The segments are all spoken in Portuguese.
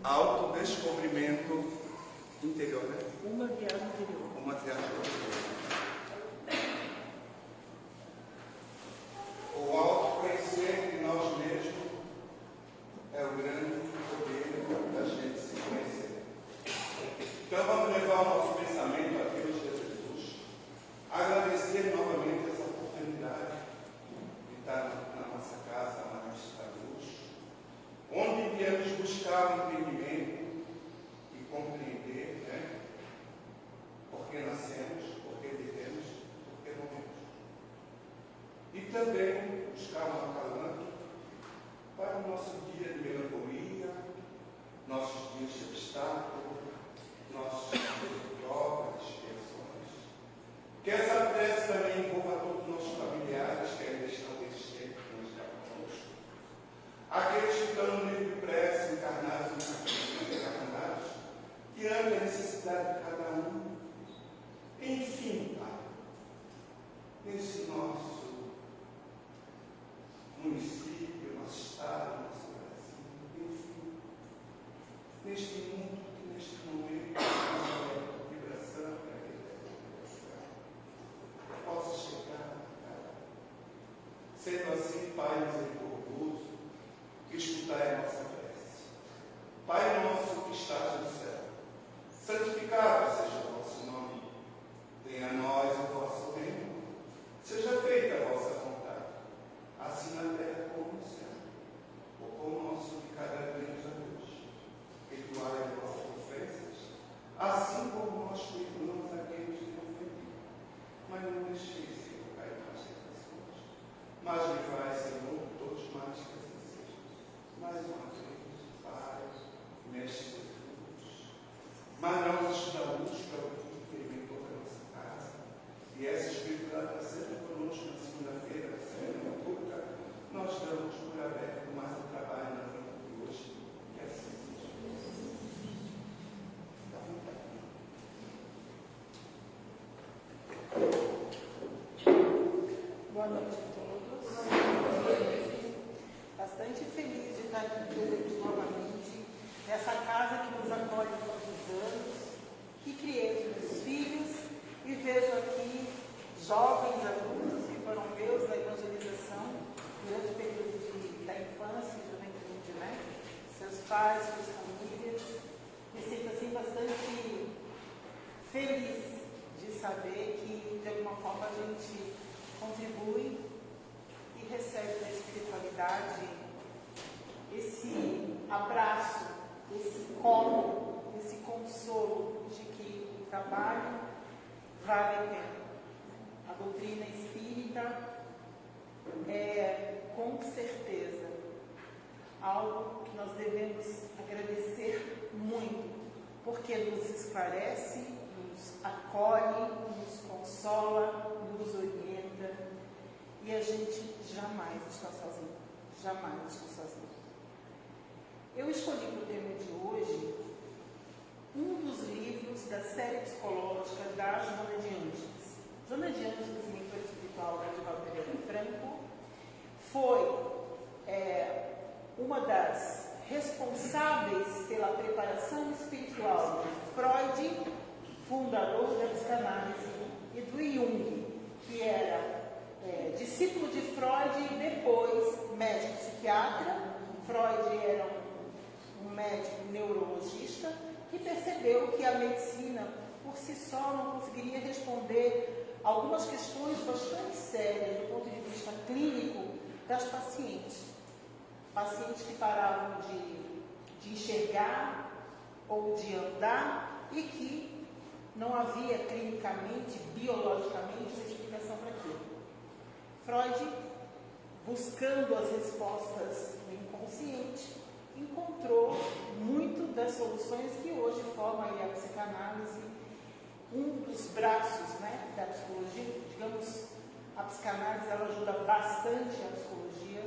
Autodescobrimento interior, né? Uma viagem interior. Uma viagem interior. O autoconhecer de nós mesmos é o grande poder da gente se conhecer. Então vamos levar o nosso pensamento a Deus Jesus, agradecer novamente essa oportunidade de estar na nossa casa, na nossa luz, onde viemos buscar o entendimento e compreender, né? Por que nascemos, por que vivemos, por que morremos. E também buscar um acalanto para o nosso dia de melancolia, nossos dias de obstáculo, nossos dias de prova, de expiações. Que essa prece também envolva todos os nossos familiares que ainda estão resistentes, que não estão conosco. Aqueles que estão no livro de prece, encarnados e desencarnados, tirando a necessidade de cada um. Enfim, Pai, nesse nosso município, nosso estado, nosso Brasil, enfim, neste mundo que neste momento a vibração, possa chegar, sendo assim, Pai misericordioso, escutai a nossa prece. Pai nosso que estás no céu, santificado seja o vosso nome. Venha a nós o vosso reino. Seja feita a vossa vontade, assim na terra como no céu. O pão nosso de cada dia nos dai hoje. Perdoai as vossas ofensas, assim como nós perdoamos aqueles que nos ofenderam. Mas não deixeis, Senhor, cair nas tentações, mas livrai, Senhor, de todos os males que assim sejam. Mais uma vez, Pai, Mestre Jesus, manda-nos da luz para o que inventou a nossa casa, e essa espiritualidade está sempre conosco na segunda-feira, na semana pública, nós damos por aberto mais um trabalho na vida de hoje, que assim seja. Dá vontade. Boa noite a todos. Bastante feliz de estar aqui presente novamente nessa casa que nos acolhe todos os anos, que criei os meus filhos e vejo aqui jovens adultos que foram meus na evangelização durante o período da infância e juventude, né? Seus pais, suas famílias. Me sinto assim bastante feliz de saber que de alguma forma a gente contribui e recebe da espiritualidade esse abraço, esse colo, esse consolo de que o trabalho vale a pena. A doutrina espírita é, com certeza, algo que nós devemos agradecer muito, porque nos esclarece, nos acolhe, nos consola, nos orienta, e a gente jamais está sozinho, jamais está sozinho. Eu escolhi para o tema de hoje um dos livros da série psicológica da Joana de Ângeles. Joana de Ângeles, mentora espiritual da Divaldo Pereira Franco, foi uma das responsáveis pela preparação espiritual de Freud, fundador da psicanálise, e do Jung, que era discípulo de Freud e depois médico psiquiatra. Freud era um médico neurologista que percebeu que a medicina por si só não conseguiria responder algumas questões bastante sérias do ponto de vista clínico das pacientes. Pacientes que paravam de enxergar ou de andar e que não havia clinicamente, biologicamente, uma explicação para aquilo. Freud, buscando as respostas no inconsciente, encontrou muito das soluções que hoje formam a psicanálise, um dos braços, né, da psicologia. Digamos, a psicanálise ela ajuda bastante a psicologia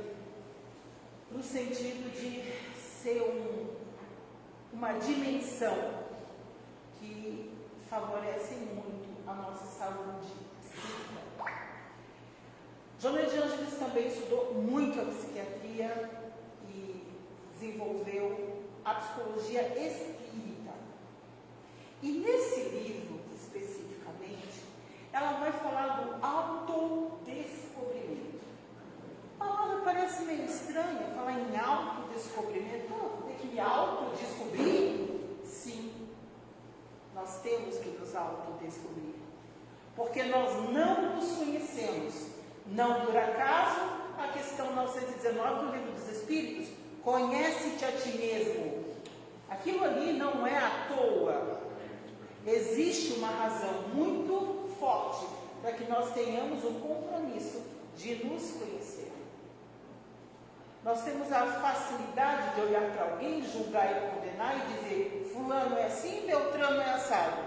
no sentido de ser uma dimensão que favorece muito a nossa saúde psíquica. Joana de Ângeles também estudou muito a psiquiatria e desenvolveu a psicologia espírita. E nesse livro, especificamente, ela vai falar do autodescobrimento. A palavra parece meio estranha, falar em autodescobrimento. Tem que me autodescobrir? Sim, nós temos que nos autodescobrir. Porque nós não nos conhecemos. Não por acaso, a questão 919 do Livro dos Espíritos, conhece-te a ti mesmo. Aquilo ali não é à toa. Existe uma razão muito forte para que nós tenhamos o compromisso de nos conhecer. Nós temos a facilidade de olhar para alguém, julgar e condenar e dizer, fulano é assim, Beltrano é assado.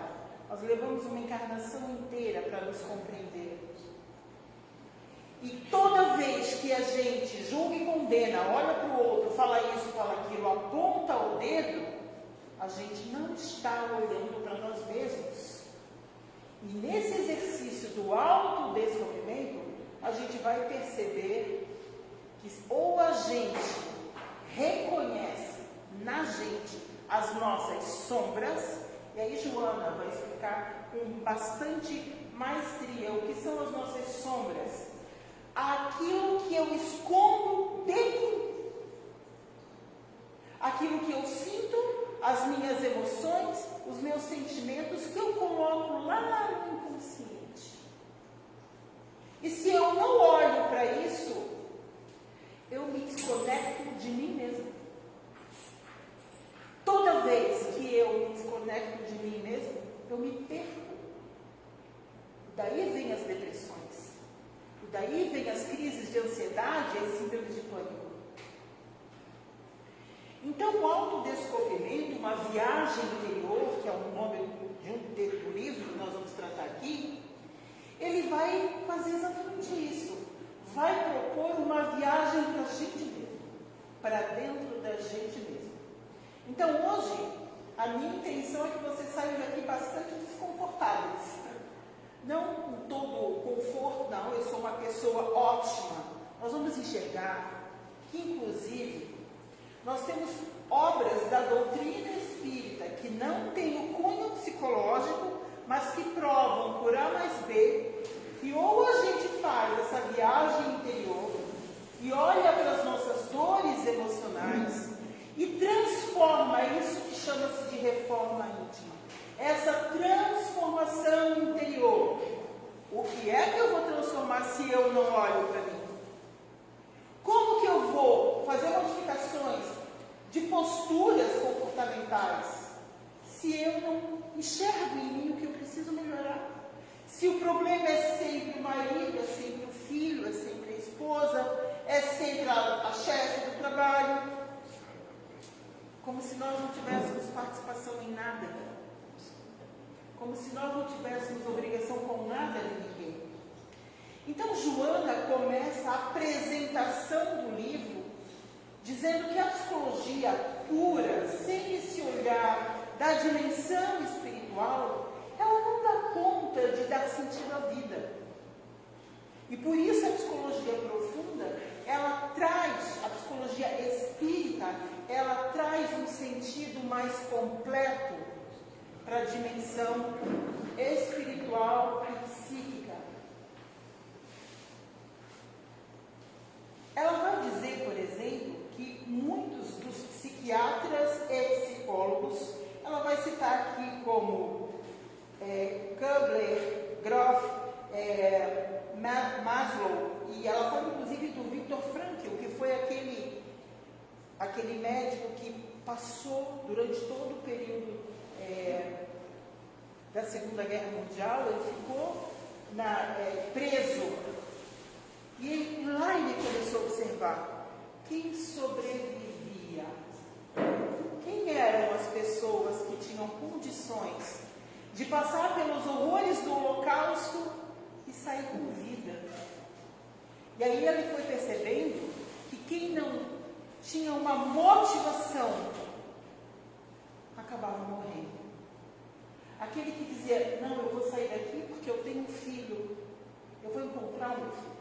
Nós levamos uma encarnação inteira para nos compreender. E toda vez que a gente julga e condena, olha para o outro, fala isso, fala aquilo, aponta o dedo, a gente não está olhando para nós mesmos. E nesse exercício do autodescobrimento, a gente vai perceber que ou a gente reconhece na gente as nossas sombras, e aí Joana vai explicar com bastante maestria o que são as nossas sombras, aquilo que eu escondo de mim, aquilo que eu sinto, as minhas emoções, os meus sentimentos que eu coloco lá no inconsciente. E se eu não olho para isso, eu me desconecto de mim mesmo. Toda vez que eu me desconecto de mim mesmo, eu me perco. Daí vem as depressões. E daí vem as crises de ansiedade e as síndromes de pânico. Então, o autodescobrimento, uma viagem interior, que é o nome do livro que nós vamos tratar aqui, ele vai fazer exatamente isso. Vai propor uma viagem para a gente mesmo, para dentro da gente mesmo. Então, hoje, a minha intenção é que vocês saiam daqui bastante desconfortáveis. Não com todo o conforto, não, eu sou uma pessoa ótima. Nós vamos enxergar que, inclusive, nós temos obras da doutrina espírita que não têm o cunho psicológico, mas que provam por A mais B, que ou a gente faz essa viagem interior e olha para as nossas dores emocionais e transforma isso que chama-se de reforma íntima. Essa transformação interior. O que é que eu vou transformar se eu não olho para mim? Como que eu vou fazer modificações de posturas comportamentais se eu não enxergo em mim o que eu preciso melhorar? Se o problema é sempre o marido, é sempre o filho, é sempre a esposa, é sempre a chefe do trabalho, como se nós não tivéssemos participação em nada, como se nós não tivéssemos obrigação com nada de ninguém. Então, Joana começa a apresentação do livro dizendo que a psicologia pura, sem esse olhar da dimensão espiritual, ela não dá conta de dar sentido à vida. E por isso a psicologia profunda, ela traz, a psicologia espírita, ela traz um sentido mais completo para a dimensão espiritual e psíquica. Ela vai dizer, por exemplo, que muitos dos psiquiatras e psicólogos, ela vai citar aqui como Kubler, Grof, Maslow, e ela fala inclusive do Viktor Frankl, que foi aquele médico que passou durante todo o período da Segunda Guerra Mundial, ele ficou preso. E lá ele começou a observar quem sobrevivia. Quem eram as pessoas que tinham condições de passar pelos horrores do Holocausto e sair com vida? E aí ele foi percebendo que quem não tinha uma motivação acabava morrendo. Aquele que dizia, não, eu vou sair daqui porque eu tenho um filho, eu vou encontrar um filho.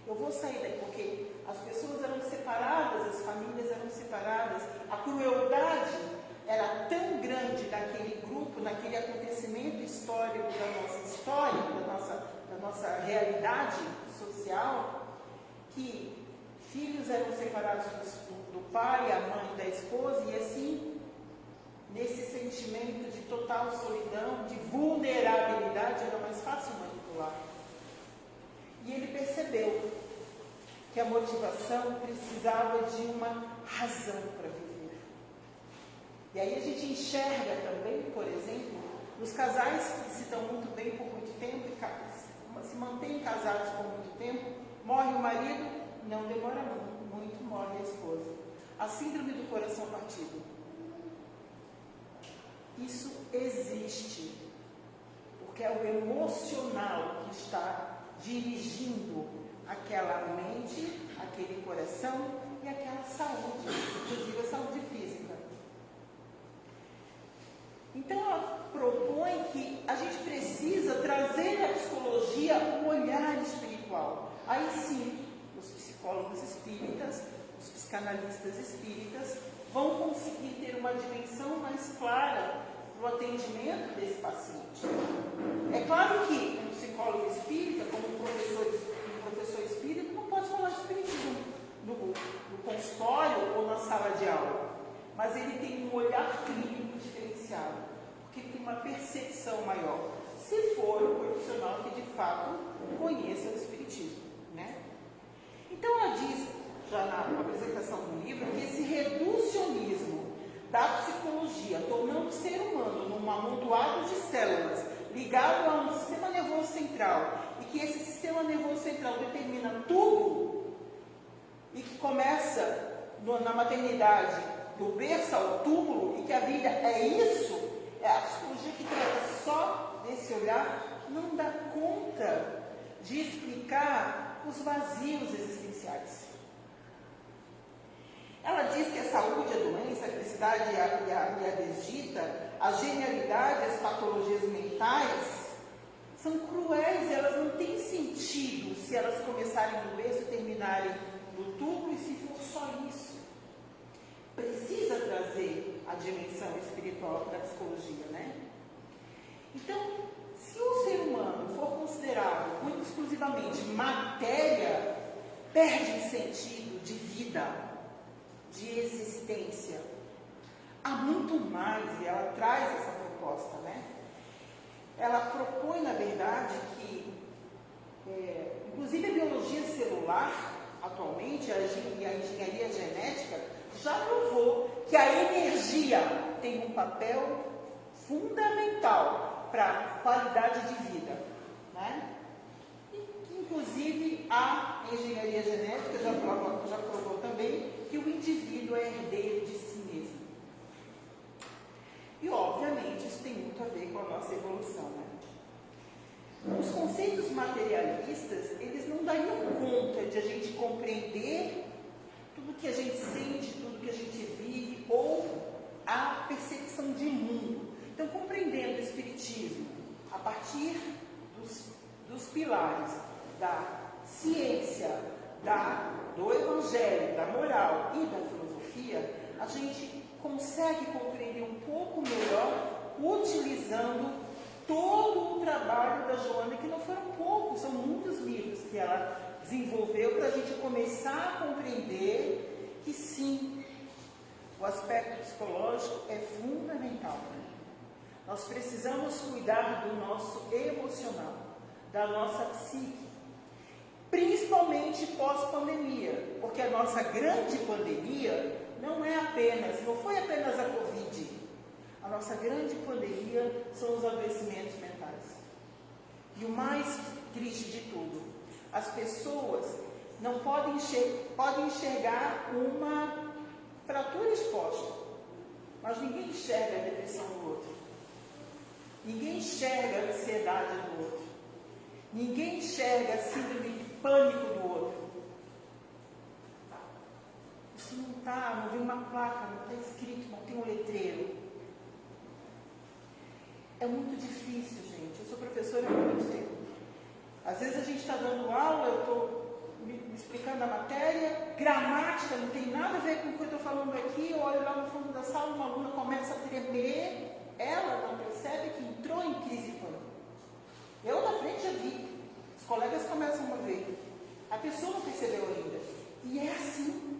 Eu vou sair daqui porque as pessoas eram separadas, as famílias eram separadas, a crueldade naquele acontecimento histórico da nossa história, da nossa realidade social, que filhos eram separados do pai, a mãe da esposa, e assim, nesse sentimento de total solidão, de vulnerabilidade, era mais fácil manipular. E ele percebeu que a motivação precisava de uma razão para viver. E aí a gente enxerga também, por exemplo, os casais que se dão muito bem por muito tempo, se mantêm casados por muito tempo, morre o marido, não demora muito, morre a esposa. A síndrome do coração partido. Isso existe, porque é o emocional que está dirigindo aquela mente, aquele coração e aquela saúde, inclusive a saúde física. Então ela propõe que a gente precisa trazer à psicologia um olhar espiritual. Aí sim, os psicólogos espíritas, os psicanalistas espíritas vão conseguir ter uma dimensão mais clara do atendimento desse paciente. É claro que um psicólogo espírita, como um professor espírita, não pode falar de espiritismo no consultório ou na sala de aula, mas ele tem um olhar clínico diferenciado, porque ele tem uma percepção maior, se for um profissional que de fato conheça o espiritismo, né? Então ela diz, já na apresentação do livro, que esse reducionismo da psicologia, tornando o ser humano num amontoado de células ligado a um sistema nervoso central, e que esse sistema nervoso central determina tudo, e que começa na maternidade, do berço ao túmulo, e que a vida é isso, é a psicologia que trata só desse olhar, não dá conta de explicar os vazios existenciais. Ela diz que a saúde, a doença, a felicidade e a desdita, a genialidade, as patologias mentais são cruéis, elas não têm sentido se elas começarem no berço e terminarem no túmulo, e se for só isso. Precisa trazer a dimensão espiritual da psicologia, né? Então, se o ser humano for considerado muito exclusivamente matéria, perde o sentido de vida, de existência. Há muito mais, e ela traz essa proposta, né? Ela propõe, na verdade, que, inclusive a biologia celular, atualmente, a engenharia genética, já provou que a energia tem um papel fundamental para a qualidade de vida, né? E, inclusive, a engenharia genética já provou também que o indivíduo é herdeiro de si mesmo. E, obviamente, isso tem muito a ver com a nossa evolução, né? Os conceitos materialistas, eles não dariam conta de a gente compreender tudo que a gente sente, tudo que a gente vive, ou a percepção de mundo. Então, compreendendo o espiritismo a partir dos pilares da ciência, do evangelho, da moral e da filosofia, a gente consegue compreender um pouco melhor utilizando todo o trabalho da Joana, que não foram poucos, são muitos livros que ela desenvolveu para a gente começar a compreender que sim, o aspecto psicológico é fundamental. Nós precisamos cuidar do nosso emocional, da nossa psique, principalmente pós-pandemia, porque a nossa grande pandemia não foi apenas a Covid. A nossa grande pandemia são os adoecimentos mentais. E o mais triste de tudo, as pessoas não podem enxergar uma fratura exposta, mas ninguém enxerga a depressão do outro. Ninguém enxerga a ansiedade do outro. Ninguém enxerga a síndrome de pânico do outro. Isso não vem uma placa, não está escrito, não tem um letreiro. É muito difícil, gente. Eu sou professora há muito tempo. Às vezes a gente está dando aula, eu estou me explicando a matéria, gramática, não tem nada a ver com o que eu estou falando aqui, eu olho lá no fundo da sala, uma aluna começa a tremer, ela não percebe que entrou em crise de pânico. Eu na frente já vi, os colegas começam a ver, a pessoa não percebeu ainda. E é assim.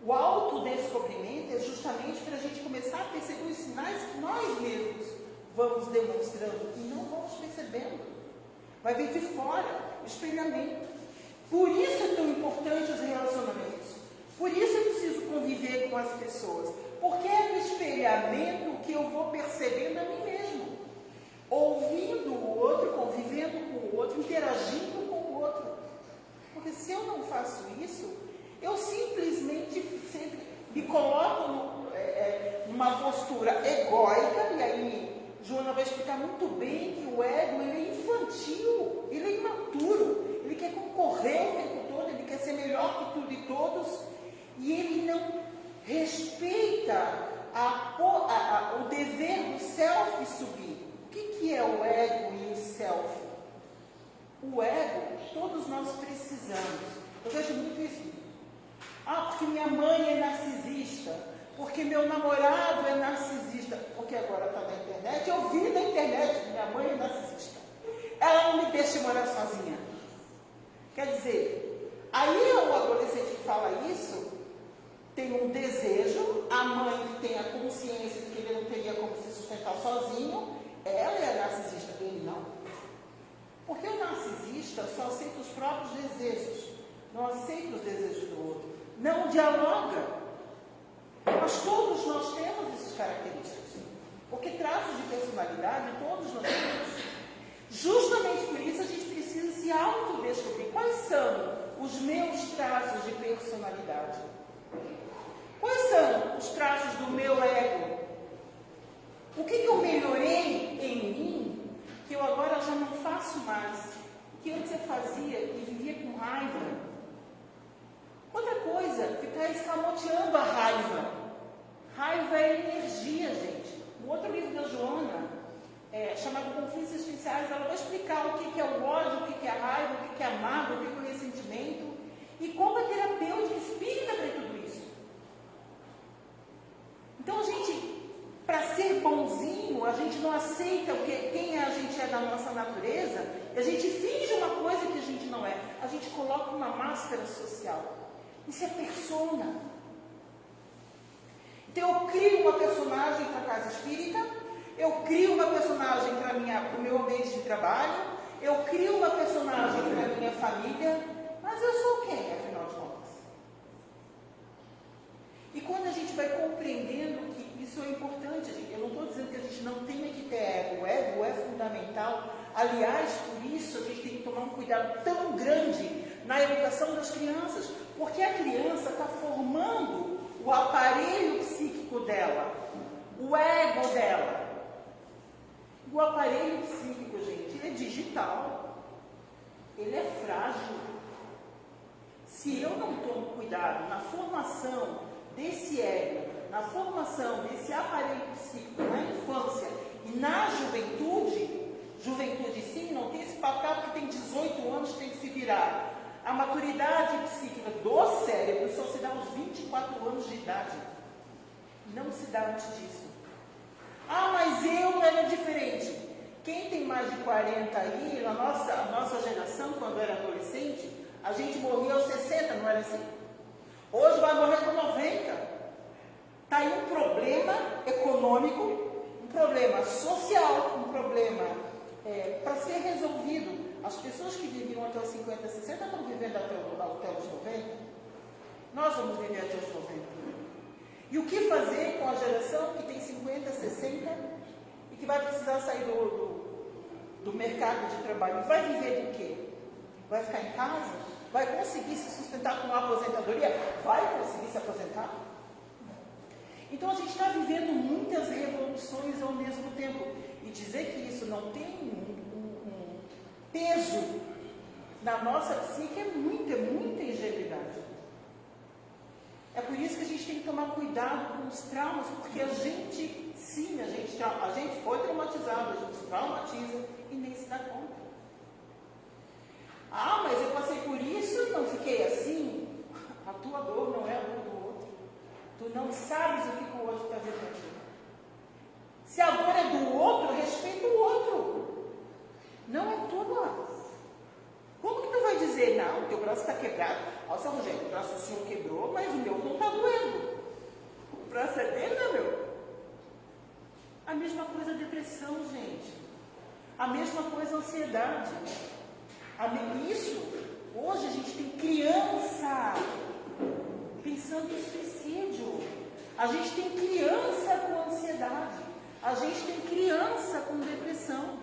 O autodescobrimento é justamente para a gente começar a perceber os sinais que nós mesmos vamos demonstrando e não vamos percebendo. Vai vir de fora, o espelhamento. Por isso é tão importante os relacionamentos. Por isso eu preciso conviver com as pessoas. Porque é no espelhamento que eu vou percebendo a mim mesmo. Ouvindo o outro, convivendo com o outro, interagindo com o outro. Porque se eu não faço isso, eu simplesmente sempre me coloco numa postura egóica, e aí Joana vai explicar muito bem que o ego ele é infantil, ele é imaturo, ele quer concorrer o tempo todo, ele quer ser melhor que tudo e todos, e ele não respeita o dever do self subir. O que é o ego e o self? O ego, todos nós precisamos. Eu vejo muito isso. Porque minha mãe é narcisista, porque meu namorado é narcisista, porque agora está na internet, eu vi na internet, minha mãe é narcisista. Ela não me deixa morar sozinha. Quer dizer, aí o adolescente que fala isso, tem um desejo, a mãe que tem a consciência de que ele não teria como se sustentar sozinho, ela é a narcisista, ele não. Porque o narcisista só aceita os próprios desejos, não aceita os desejos do outro, não dialoga. Mas todos nós temos essas características, porque traços de personalidade todos nós temos. Justamente por isso a gente precisa se autodescobrir. Quais são os meus traços de personalidade? Quais são os traços do meu ego? O que eu melhorei em mim, que eu agora já não faço mais, que antes eu fazia e vivia com raiva? Outra coisa, ficar escamoteando a raiva. Raiva é energia, gente. Um outro livro da Joana, chamado Conflitos Existenciais, ela vai explicar o que é o ódio, o que é a raiva, o que é a mágoa, o que é o ressentimento, e como a terapêutica espírita para tudo isso. Então, a gente, para ser bonzinho, a gente não aceita quem a gente é da nossa natureza, e a gente finge uma coisa que a gente não é. A gente coloca uma máscara social. Isso é persona. Então, eu crio uma personagem para a casa espírita, eu crio uma personagem para o meu ambiente de trabalho, eu crio uma personagem para a minha família, mas eu sou quem, afinal de contas? E quando a gente vai compreendendo que isso é importante, eu não estou dizendo que a gente não tenha que ter ego, o ego é fundamental. Aliás, por isso a gente tem que tomar um cuidado tão grande na educação das crianças, porque a criança está formando o aparelho psíquico dela, o ego dela. O aparelho psíquico, gente, ele é digital, ele é frágil. Se eu não tomo cuidado na formação desse ego, na formação desse aparelho psíquico na infância e na juventude sim, não tem esse papel que tem 18 anos, tem que se virar. A maturidade psíquica do cérebro só se dá aos 24 anos de idade. Não se dá antes disso. Mas eu era diferente. Quem tem mais de 40 aí, a nossa geração, quando era adolescente, a gente morria aos 60, não era assim? Hoje vai morrer com 90. Está aí um problema econômico, um problema social, um problema para ser resolvido. As pessoas que viviam até os 50, 60 estão vivendo até os 90. Nós vamos viver até os 90. E o que fazer com a geração que tem 50, 60 e que vai precisar sair do mercado de trabalho? Vai viver do quê? Vai ficar em casa? Vai conseguir se sustentar com uma aposentadoria? Vai conseguir se aposentar? Então a gente está vivendo muitas revoluções ao mesmo tempo. E dizer que isso não tem um peso na nossa psique é muita ingenuidade. É por isso que a gente tem que tomar cuidado com os traumas, porque a gente foi traumatizado, a gente se traumatiza e nem se dá conta. Mas eu passei por isso e não fiquei assim. A tua dor não é a dor do outro. Tu não sabes o que o outro está vivendo. Se a dor é do outro, respeita o outro. Não é tua. Como que tu vai dizer, não, teu braço está quebrado? Ó, seu Rogério, o braço do senhor quebrou, mas o meu não está doendo. O braço é dele, não é meu? A mesma coisa a depressão, gente. A mesma coisa a ansiedade. Isso, hoje a gente tem criança pensando em suicídio. A gente tem criança com ansiedade. A gente tem criança com depressão.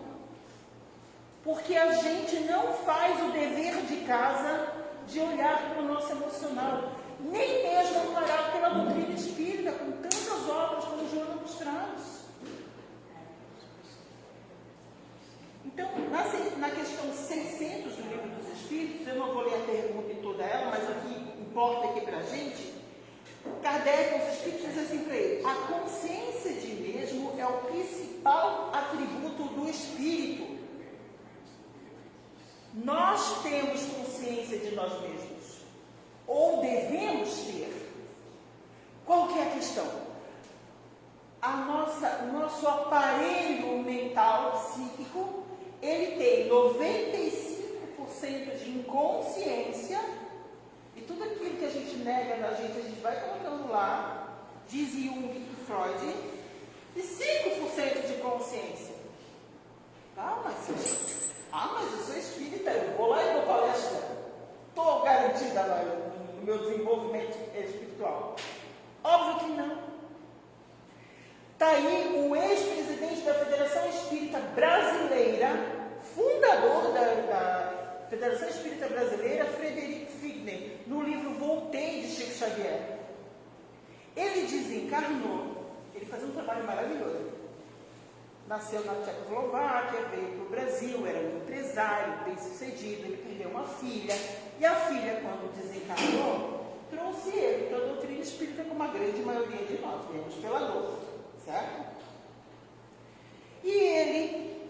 Porque a gente não faz o dever de casa de olhar para o nosso emocional. Nem mesmo amparado pela doutrina espírita, com tantas obras como Joana dos Cravos. Então, na questão 600 do Livro dos Espíritos, eu não vou ler a pergunta em toda ela, mas o que importa aqui para a gente, Kardec, os Espíritos, dizem assim para ele: a consciência de mesmo é o principal atributo do Espírito. Nós temos consciência de nós mesmos, ou devemos ter. Qual que é a questão? O nosso aparelho mental, psíquico, ele tem 95% de inconsciência, e tudo aquilo que a gente nega na gente, a gente vai colocando lá, diz Jung e Freud, e 5% de consciência. Mas eu sou espírita, eu vou lá e dou palestra. Estou garantida lá no meu desenvolvimento espiritual. Óbvio que não. Está aí o ex-presidente da Federação Espírita Brasileira, fundador da Federação Espírita Brasileira, Frederico Figner, no livro Voltei, de Chico Xavier. Ele desencarnou, ele fazia um trabalho maravilhoso. Nasceu na Tchecoslováquia, veio para o Brasil, era um empresário bem-sucedido, ele perdeu uma filha, e a filha, quando desencarnou, trouxe ele para a doutrina espírita, como a grande maioria de nós, viemos pela dor, certo? E ele,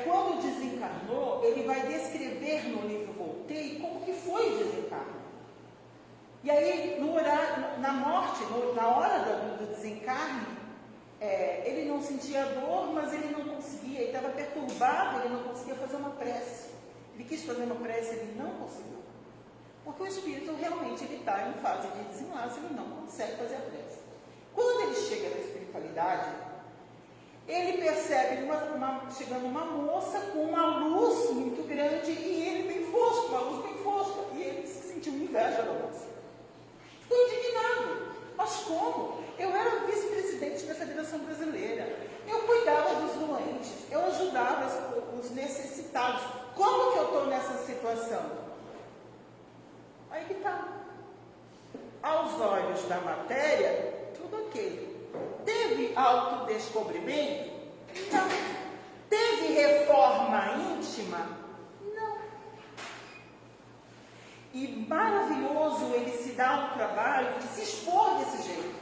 quando desencarnou, ele vai descrever no livro Voltei como que foi o desencarno. E aí, na morte, na hora do desencarne, ele não sentia dor, mas ele não conseguia, ele estava perturbado, ele não conseguia fazer uma prece. Ele quis fazer uma prece, ele não conseguiu. Porque o espírito realmente está em fase de desenlace, ele não consegue fazer a prece. Quando ele chega na espiritualidade, ele percebe chegando uma moça com uma luz muito grande e ele bem fosco, uma luz bem fosca. E ele se sentiu inveja da moça. Ficou indignado. Mas como? Eu era vice-presidente da Federação Brasileira. Eu cuidava dos doentes. Eu ajudava os necessitados. Como que eu estou nessa situação? Aí que está. Aos olhos da matéria, tudo ok. Teve autodescobrimento? Não. Teve reforma íntima? Não. E maravilhoso ele se dá um trabalho de se expor desse jeito,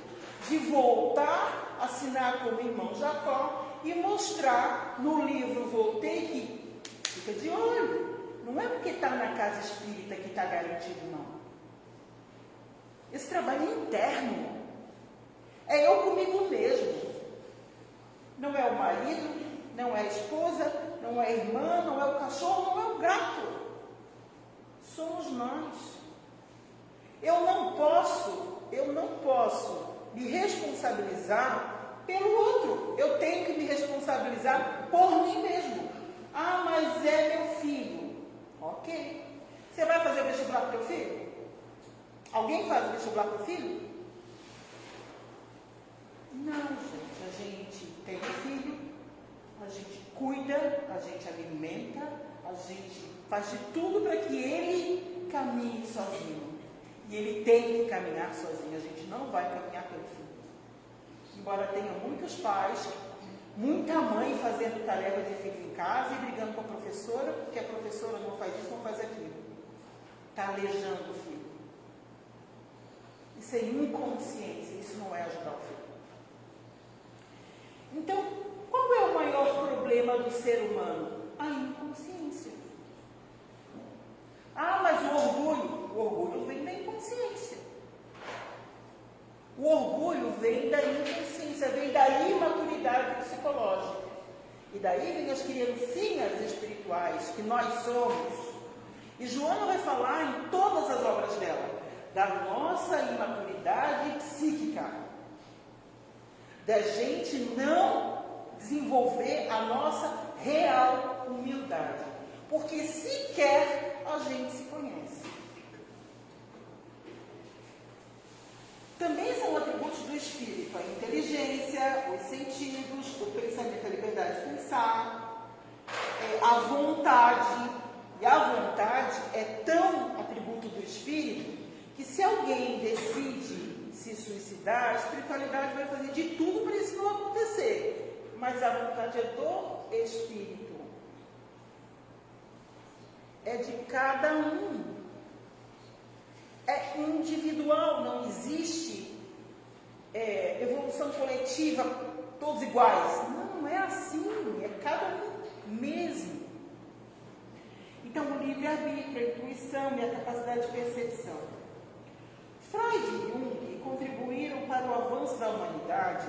de voltar, assinar como irmão Jacó e mostrar no livro Voltei que fica de olho. Não é porque está na casa espírita que está garantido, não. Esse trabalho é interno. É eu comigo mesmo. Não é o marido, não é a esposa, não é a irmã, não é o cachorro, não é o gato. Somos nós. Eu não posso me responsabilizar pelo outro. Eu tenho que me responsabilizar por mim mesmo. Ah, mas é meu filho. Ok. Você vai fazer vestibular para o teu filho? Alguém faz vestibular para o filho? Não, gente. A gente tem filho, a gente cuida, a gente alimenta, a gente faz de tudo para que ele caminhe sozinho. E ele tem que caminhar sozinho. A gente não vai caminhar pelo filho. Embora tenha muitos pais, muita mãe fazendo tarefa de filho em casa e brigando com a professora, porque a professora não faz isso, não faz aquilo. Está aleijando o filho. Isso é inconsciência, isso não é ajudar o filho. Então, qual é o maior problema do ser humano? A inconsciência. Ah, mas o orgulho vem da inconsciência. O orgulho vem da inconsciência, vem da imaturidade psicológica. E daí vem as criancinhas espirituais que nós somos. E Joana vai falar em todas as obras dela da nossa imaturidade psíquica, da gente não desenvolver a nossa real humildade, porque sequer a gente se conhece. Também são atributos do espírito: a inteligência, os sentidos, o pensamento, a liberdade de pensar, a vontade. E a vontade é tão atributo do espírito que, se alguém decide se suicidar, a espiritualidade vai fazer de tudo para isso não acontecer. Mas a vontade é do espírito, é de cada um. É individual, não existe evolução coletiva, todos iguais. Não é assim, é cada um mesmo. Então, o livre-arbítrio, a intuição e a capacidade de percepção. Freud e Jung contribuíram para o avanço da humanidade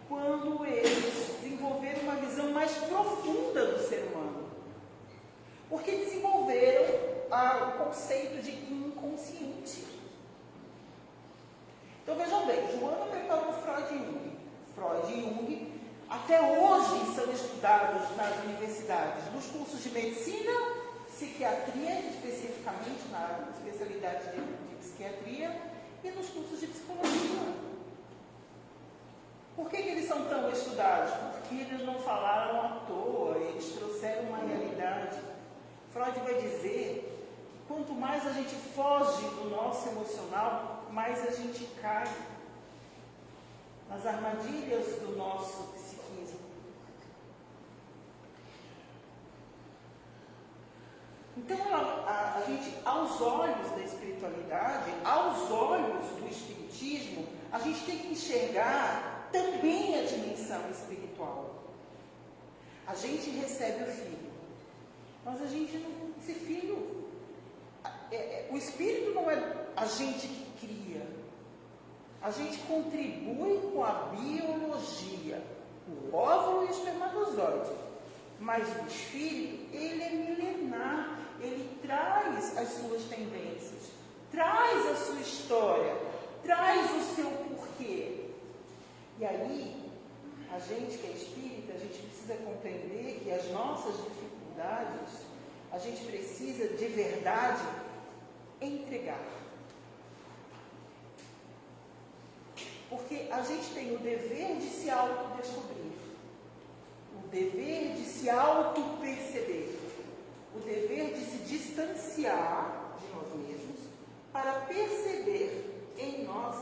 quando eles desenvolveram uma visão mais profunda do ser humano. Porque desenvolveram o conceito de inconsciente. Então, vejam bem, Joana preparou Freud e Jung. Freud e Jung, até hoje, são estudados nas universidades, nos cursos de medicina, psiquiatria, especificamente na especialidade de psiquiatria, e nos cursos de psicologia. Por que eles são tão estudados? Porque eles não falaram à toa, eles trouxeram uma realidade. Freud vai dizer que quanto mais a gente foge do nosso emocional, mais a gente cai nas armadilhas do nosso psiquismo. Então, a gente, aos olhos da espiritualidade, aos olhos do espiritismo, a gente tem que enxergar também a dimensão espiritual. A gente recebe o filho, mas a gente não... Esse filho... o espírito não é a gente que cria. A gente contribui com a biologia, o óvulo e o espermatozoide. Mas o espírito, ele é milenar, ele traz as suas tendências, traz a sua história, traz o seu porquê. E aí, a gente que é espírita, a gente precisa compreender que as nossas dificuldades, a gente precisa de verdade entregar. Porque a gente tem o dever de se autodescobrir, o dever de se auto-perceber, o dever de se distanciar de nós mesmos para perceber em nós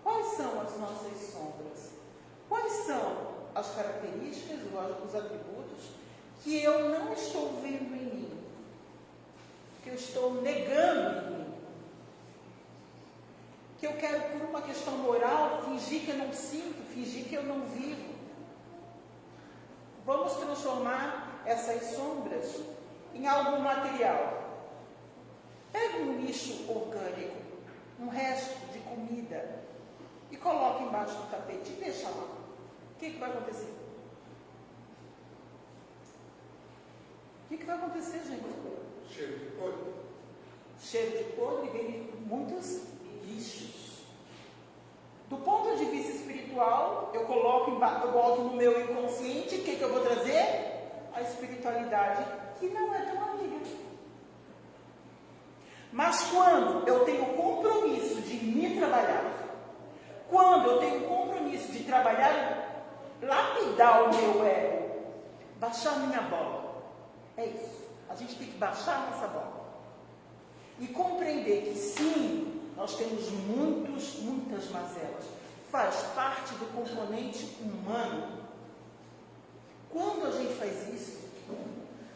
quais são as nossas sombras, quais são as características, os atributos que eu não estou vendo em mim, que eu estou negando em mim, que eu quero, por uma questão moral, fingir que eu não sinto, fingir que eu não vivo. Vamos transformar essas sombras em algo material. Pega um lixo orgânico, um resto de comida, e coloca embaixo do tapete e deixa lá. O que vai acontecer? O que vai acontecer, gente? Cheiro de podre. Cheiro de podre vem muitos lixos. Do ponto de vista espiritual, eu coloco, eu boto no meu inconsciente, o que eu vou trazer? A espiritualidade, que não é tão amiga. Mas quando eu tenho o compromisso de me trabalhar, quando eu tenho o compromisso de trabalhar, lapidar o meu ego, baixar a minha bola, é isso. A gente tem que baixar a nossa bola. E compreender que sim, nós temos muitas mazelas. Faz parte do componente humano. Quando a gente faz isso,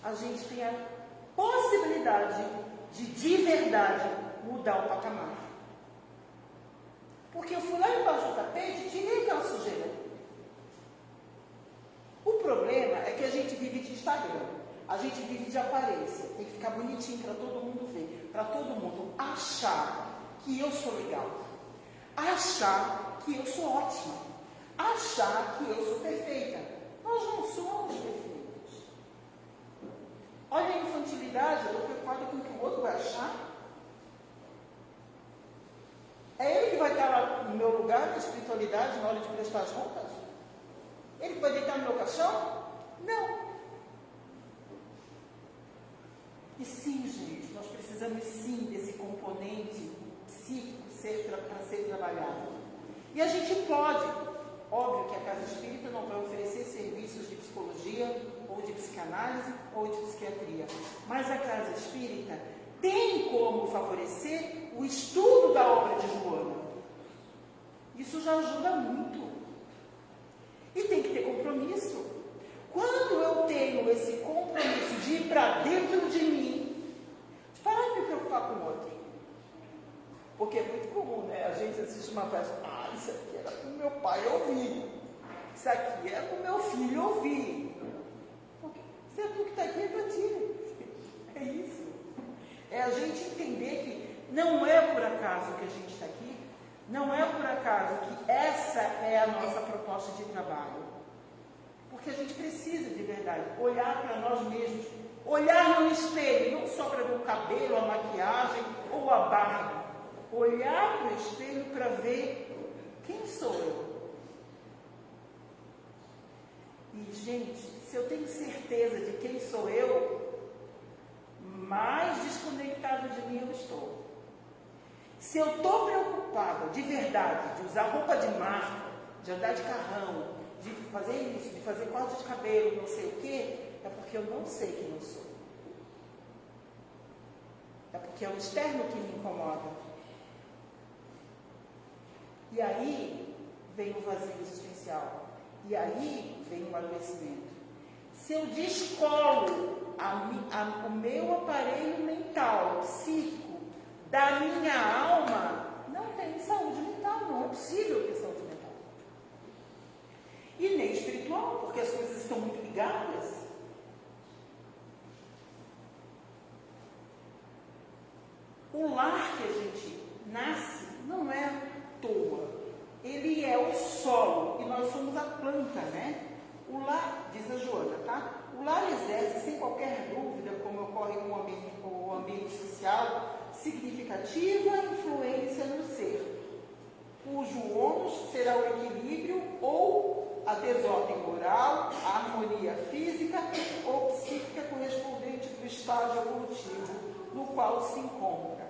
a gente tem a possibilidade de verdade, mudar o patamar. Porque eu fui lá embaixo do tapete e tirei aquela sujeira. O problema é que a gente vive de Instagram. A gente vive de aparência. Tem que ficar bonitinho para todo mundo ver. Para todo mundo achar que eu sou legal. achar que eu sou ótima, achar que eu sou perfeita. Nós não somos perfeitos. Olha a infantilidade, eu estou preocupada com o que o outro vai achar. É ele que vai estar lá no meu lugar, na espiritualidade, na hora de prestar as contas? Ele que vai deitar no meu caixão? Não. E sim, gente, nós precisamos sim desse componente psíquico para ser trabalhado. E a gente pode, óbvio que a Casa Espírita não vai oferecer serviços de psicologia, ou de psicanálise, ou de psiquiatria, mas a Casa Espírita tem como favorecer o estudo da obra de Joana. Isso já ajuda muito. E tem que ter compromisso. Quando eu tenho esse compromisso de ir para dentro de mim, de parar de me preocupar com o outro. Porque é muito comum, né? A gente assiste uma peça, isso aqui era para o meu pai ouvir. Isso aqui é para o meu filho ouvir. Porque se é tu que está aqui, é para ti. É isso. É a gente entender que não é por acaso que a gente está aqui, não é por acaso que essa é a nossa proposta de trabalho. Porque a gente precisa, de verdade, olhar para nós mesmos, olhar no espelho, não só para ver o cabelo, a maquiagem ou a barba. Olhar para o espelho para ver quem sou eu. E, gente, se eu tenho certeza de quem sou eu, mais desconectado de mim eu estou. Se eu estou preocupada, de verdade, de usar roupa de marca, de andar de carrão, de fazer isso, de fazer corte de cabelo, não sei o quê, é porque eu não sei quem eu sou. É porque é o externo que me incomoda. E aí vem o vazio existencial. E aí vem o adoecimento. Se eu descolo o meu aparelho mental, psíquico, da minha alma, não tem saúde mental, não é possível ter saúde mental. E nem espiritual, porque as coisas estão muito ligadas. O lar que a gente nasce não é à toa. Ele é o solo e nós somos a planta, né? O lar, diz a Joana, tá? O lar exerce, sem qualquer dúvida, como ocorre com o ambiente social, significativa influência no ser, cujo ônus será o equilíbrio ou a desordem moral, a harmonia física ou psíquica correspondente do estágio evolutivo no qual se encontra.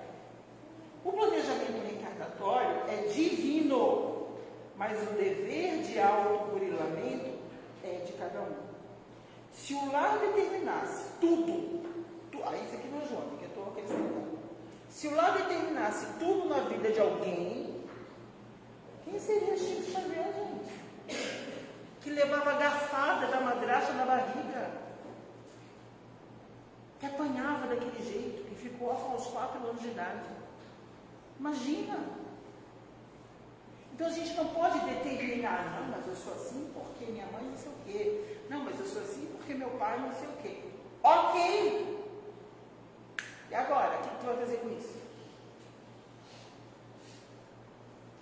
O planejamento reencarnatório é divino, mas o dever de autoburilamento é de cada um. Se o lar determinasse tudo, isso aqui não é Joana, que eu estou acrescentando. Se o lar determinasse tudo na vida de alguém, quem seria Chico Xavier, gente? Que levava a garfada da madrasta na barriga, que apanhava daquele jeito, que ficou aos 4 anos de idade. Imagina! Então a gente não pode determinar, não, mas eu sou assim porque minha mãe não sei o quê. Não, mas eu sou assim porque meu pai não sei o quê. Ok! E agora, o que tu vai fazer com isso?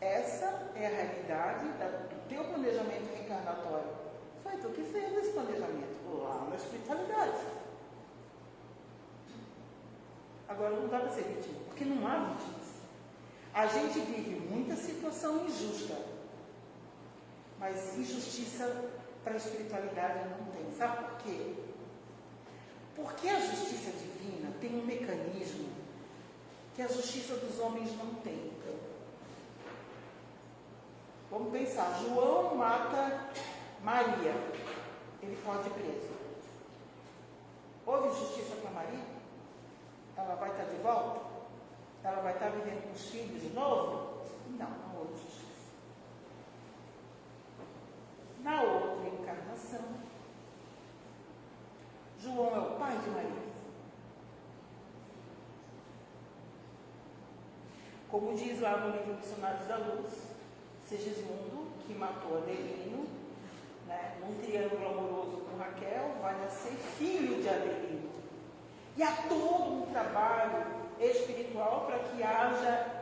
Essa é a realidade do teu planejamento reencarnatório. Foi tu que fez esse planejamento lá na espiritualidade. Agora não dá para ser vítima, porque não há vítimas. A gente vive muita situação injusta, mas injustiça para a espiritualidade não tem. Sabe por quê? Porque a justiça divina tem um mecanismo que a justiça dos homens não tem. Vamos pensar, João mata Maria, ele pode ir preso. Houve justiça para Maria? Ela vai estar de volta? Ela vai estar vivendo com os filhos de novo? Não, não houve justiça. Na outra encarnação, João é o pai de Maria. Como diz lá no livro Missionários da Luz, Segismundo, que matou Adelino, né, num triângulo amoroso com Raquel, vai nascer filho de Adelino. E há todo um trabalho espiritual para que haja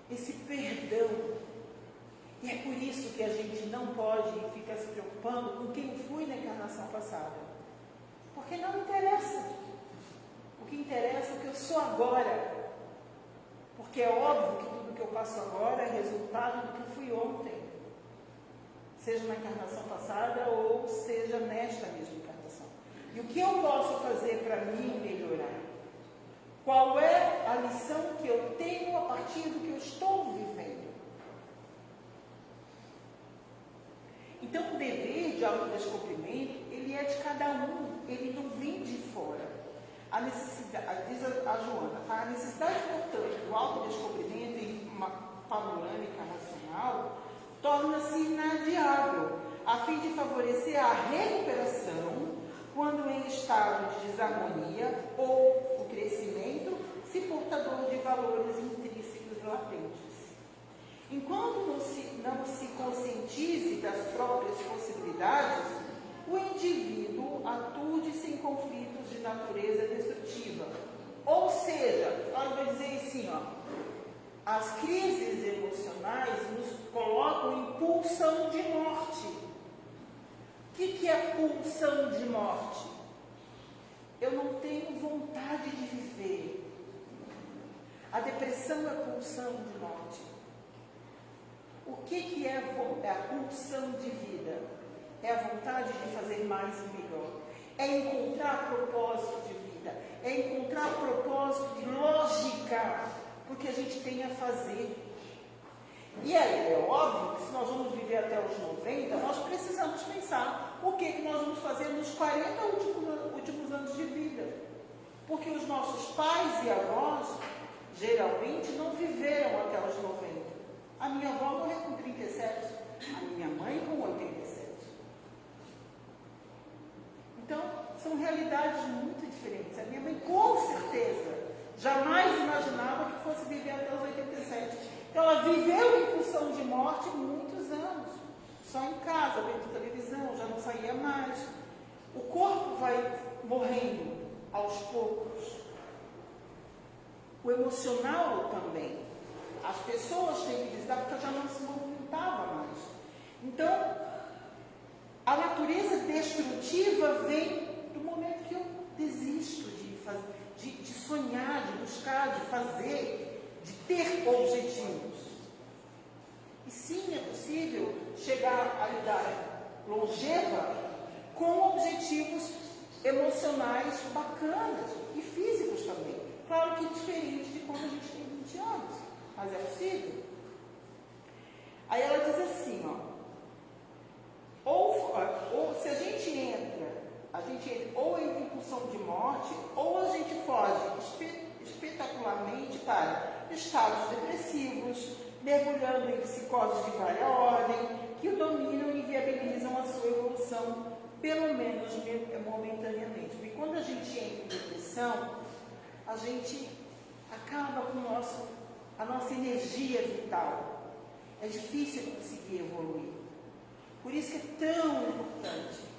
esse perdão perdão. E é por isso que a gente não pode ficar se preocupando com quem eu fui na encarnação passada. Porque não interessa. O que interessa é o que eu sou agora. Porque é óbvio que tudo que eu passo agora é resultado do que eu fui ontem. Seja na encarnação passada ou seja nesta mesma encarnação. E o que eu posso fazer para me melhorar? Qual é a lição que eu tenho a partir do que eu estou vivendo? Então, o dever de autodescobrimento, ele é de cada um, ele não vem de fora. A necessidade, diz a Joana, a necessidade, portanto, do autodescobrimento em uma panorâmica racional torna-se inadiável, a fim de favorecer a recuperação quando em estado de desarmonia ou o crescimento, se portador de valores intrínsecos latentes. Enquanto não se conscientize das próprias possibilidades, o indivíduo aturde-se em conflitos de natureza destrutiva. Ou seja, ela vai dizer assim, as crises emocionais nos colocam em pulsão de morte. O que é pulsão de morte? Eu não tenho vontade de viver. A depressão é pulsão de morte. O que é a pulsão de vida? É a vontade de fazer mais e melhor. É encontrar propósito de vida. É encontrar propósito de lógica do que a gente tem a fazer. E aí, é óbvio que se nós vamos viver até os 90, nós precisamos pensar o que nós vamos fazer nos 40 últimos anos de vida. Porque os nossos pais e avós, geralmente, não viveram até os 90. A minha avó morreu com 37, a minha mãe com 87. Então, são realidades muito diferentes. A minha mãe, com certeza, jamais imaginava que fosse viver até os 87. Então, ela viveu em pulsão de morte muitos anos. Só em casa, vendo televisão, já não saía mais. O corpo vai morrendo aos poucos. O emocional também. As pessoas têm que visitar porque já não se movimentava mais. Então, a natureza destrutiva vem do momento que eu desisto de sonhar, de buscar, de fazer, de ter objetivos. E sim, é possível chegar à idade longeva com objetivos emocionais bacanas e físicos também. Claro que diferente de quando a gente tem 20 anos, mas é possível. Aí ela diz assim, ou se a gente entra ou em impulsão de morte, ou a gente foge espetacularmente para estados depressivos, mergulhando em psicoses de várias ordens, que o dominam e inviabilizam a sua evolução, pelo menos momentaneamente. Porque quando a gente entra em depressão, a gente acaba com a nossa energia vital. É difícil conseguir evoluir. Por isso que é tão importante.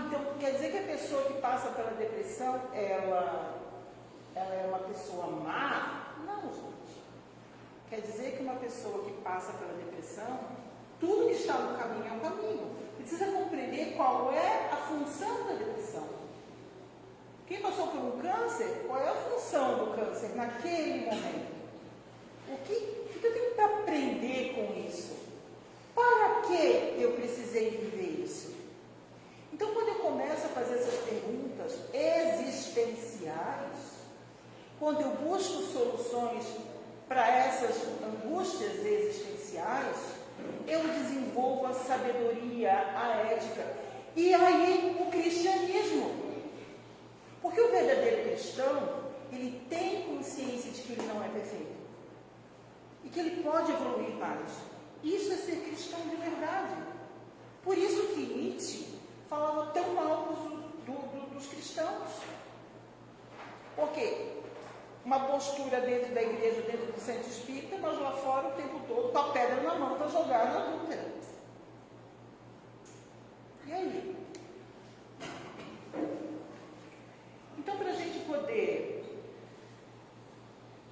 Então quer dizer que a pessoa que passa pela depressão, ela é uma pessoa má? Não, gente. Quer dizer que uma pessoa que passa pela depressão, tudo que está no caminho é um caminho. Precisa compreender qual é a função da depressão. Quem passou por um câncer, qual é a função do câncer naquele momento? O que eu tenho que aprender com isso? Para que eu precisei viver isso? Então, quando eu começo a fazer essas perguntas existenciais, quando eu busco soluções para essas angústias existenciais, eu desenvolvo a sabedoria, a ética e aí o cristianismo. Porque o verdadeiro cristão, ele tem consciência de que ele não é perfeito e que ele pode evoluir mais. Isso é ser cristão de verdade. Por isso que Nietzsche falava tão mal dos cristãos. Por quê? Uma postura dentro da igreja, dentro do centro espírita, mas lá fora o tempo todo com a pedra na mão para jogar na adúltera. E aí? Então, para a gente poder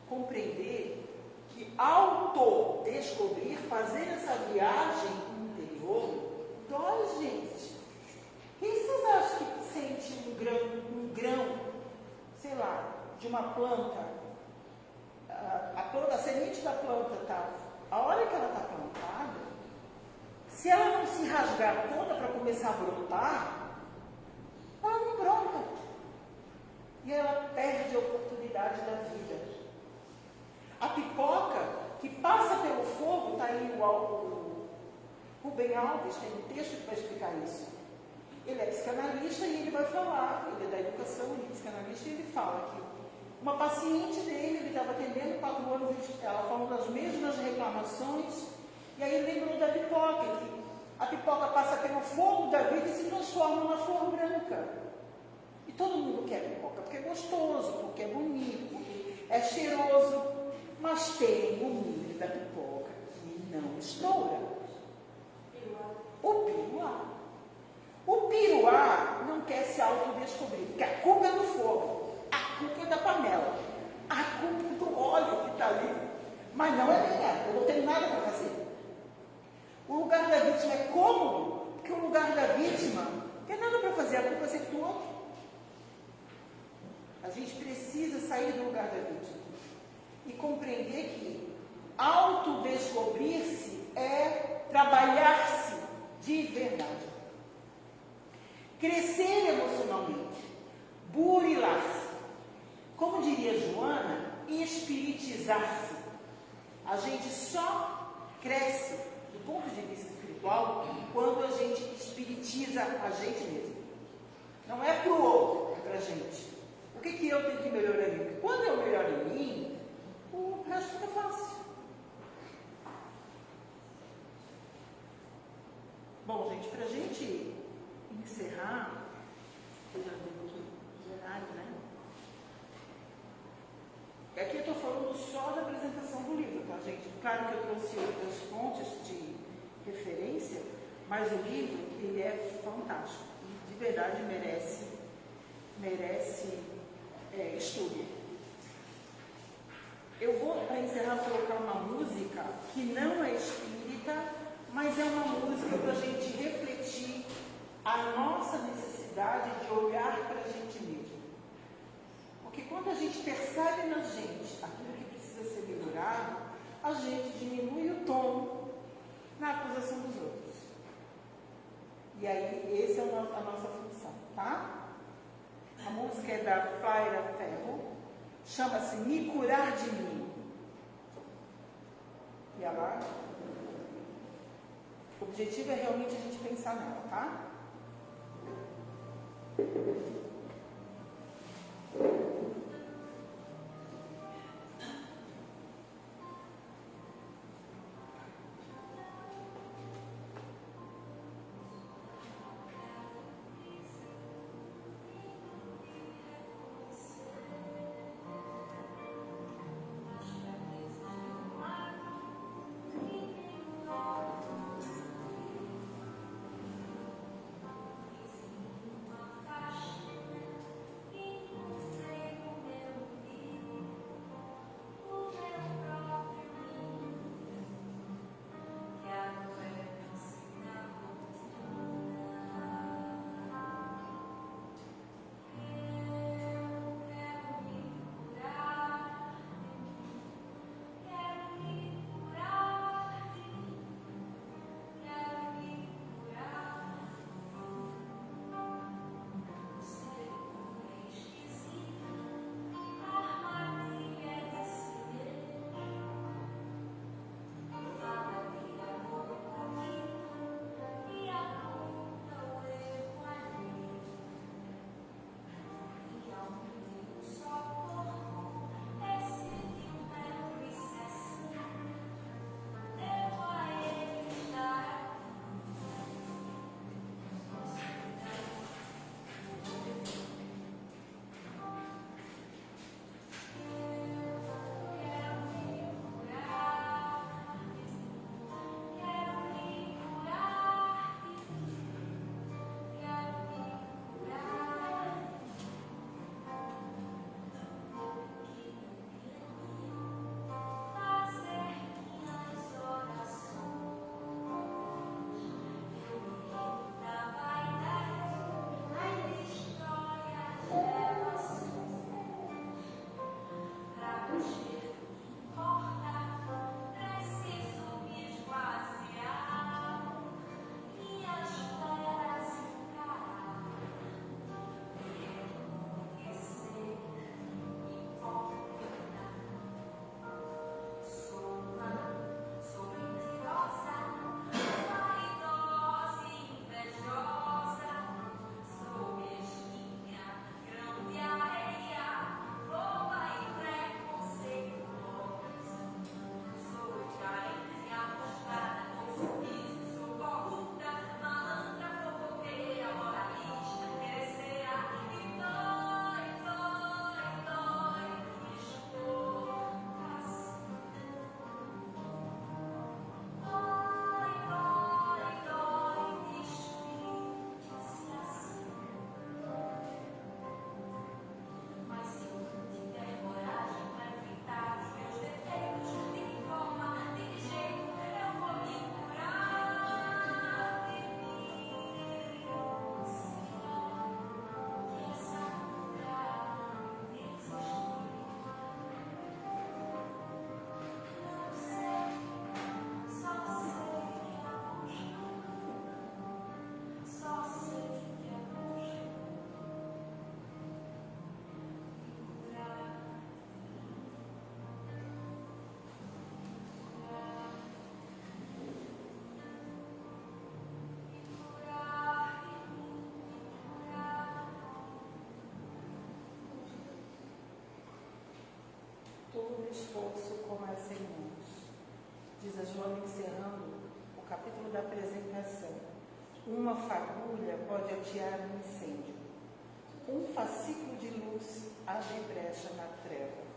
compreender que algo autodescobrir, fazer essa viagem interior, dói, gente. Quem vocês acham que sente um grão, sei lá, de uma planta, a semente da planta, tá? A hora que ela está plantada, se ela não se rasgar toda para começar a brotar, ela não brota. E ela perde a oportunidade da vida. A pipoca que passa pelo fogo, está aí o Rubem Alves, tem um texto que vai explicar isso. Ele é psicanalista e ele vai falar, ele é da educação, ele é psicanalista, e ele fala que uma paciente dele, ele estava atendendo 4 anos, ela falando das mesmas reclamações, e aí ele lembrou da pipoca, que a pipoca passa pelo fogo da vida e se transforma numa flor branca. E todo mundo quer pipoca, porque é gostoso, porque é bonito, porque é cheiroso, mas tem o milho da pipoca que não estoura. O piruá. O piruá não quer se autodescobrir, porque a culpa é do fogo, a culpa é da panela, a culpa é do óleo que está ali. Mas não é minha, eu não tenho nada para fazer. O lugar da vítima é cômodo, porque o lugar da vítima não tem nada para fazer, a culpa é sempre do outro. A gente precisa sair do lugar da vítima e compreender que autodescobrir-se é trabalhar-se de verdade. Crescer emocionalmente, burilar-se. Como diria Joana, espiritizar-se. A gente só cresce do ponto de vista espiritual quando a gente espiritiza a gente mesmo. Não é para o outro, é para a gente. O que eu tenho que melhorar em mim? Porque quando eu melhoro em mim, o resto fica fácil. Bom, gente, para a gente encerrar, eu já dei o horário, né? Aqui eu estou falando só da apresentação do livro, tá, gente? Claro que eu trouxe outras fontes de referência, mas o livro, ele é fantástico. E de verdade merece estudo. Eu vou, para encerrar, colocar uma música que não é espírita, mas é uma música para a gente refletir a nossa necessidade de olhar para a gente mesmo. Porque quando a gente percebe na gente aquilo que precisa ser melhorado, a gente diminui o tom na acusação dos outros. E aí, essa é a nossa função, tá? A música é da Flaira Ferro, chama-se Me Curar de Mim. E ela, o objetivo é realmente a gente pensar nela, tá? esforço começa em nós. Diz a Joana, encerrando o capítulo da apresentação. Uma fagulha pode atear um incêndio. Um fascículo de luz abre brecha na treva.